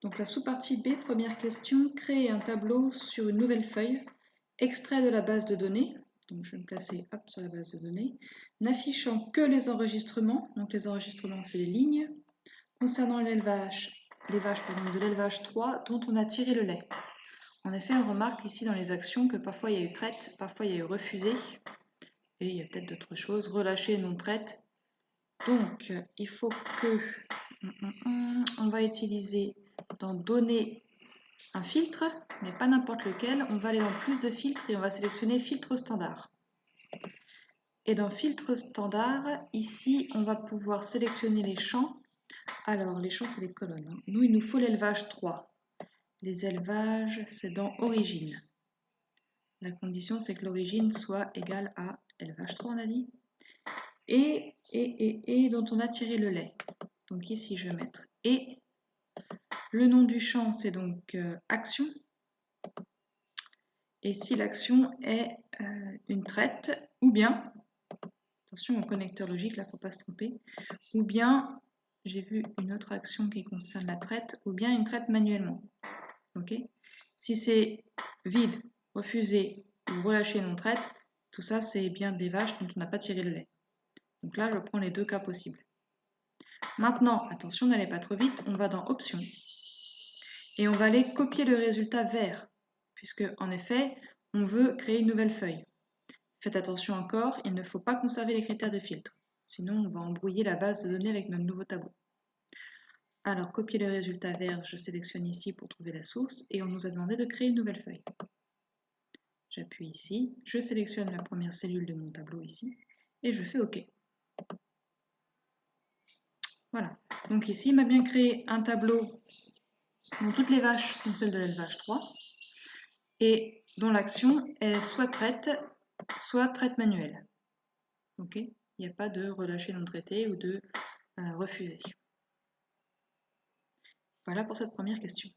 Donc la sous-partie B, première question, créer un tableau sur une nouvelle feuille, extrait de la base de données, donc je vais me placer sur la base de données, n'affichant que les enregistrements, donc les enregistrements c'est les lignes, concernant les vaches de l'élevage 3 dont on a tiré le lait. En effet, on remarque ici dans les actions que parfois il y a eu traite, parfois il y a eu refusé, et il y a peut-être d'autres choses, relâché, non traite. Donc il faut que on va utiliser dans données un filtre, mais pas n'importe lequel. On va aller dans plus de filtres et on va sélectionner filtre standard. Et dans filtre standard, ici, on va pouvoir sélectionner les champs. Alors, les champs, c'est les colonnes. Nous, il nous faut l'élevage 3. Les élevages, c'est dans origine. La condition, c'est que l'origine soit égale à élevage 3, on a dit. Et dont on a tiré le lait. Donc ici, je vais mettre et. Le nom du champ, c'est donc action. Et si l'action est une traite, ou bien, attention au connecteur logique, là, il ne faut pas se tromper, ou bien, j'ai vu une autre action qui concerne la traite, ou bien une traite manuellement. Okay, si c'est vide, refusé ou relâché non traite, tout ça, c'est bien des vaches dont on n'a pas tiré le lait. Donc là, je prends les deux cas possibles. Maintenant, attention, n'allez pas trop vite, on va dans Options. Et on va aller copier le résultat vert, puisque en effet, on veut créer une nouvelle feuille. Faites attention encore, il ne faut pas conserver les critères de filtre, sinon on va embrouiller la base de données avec notre nouveau tableau. Alors, copier le résultat vert, je sélectionne ici pour trouver la source, et on nous a demandé de créer une nouvelle feuille. J'appuie ici, je sélectionne la première cellule de mon tableau ici, et je fais OK. Voilà, donc ici, il m'a bien créé un tableau dont toutes les vaches sont celles de l'élevage 3, et dont l'action est soit traite manuelle. Ok, il n'y a pas de relâché non traité ou de refusé. Voilà pour cette première question.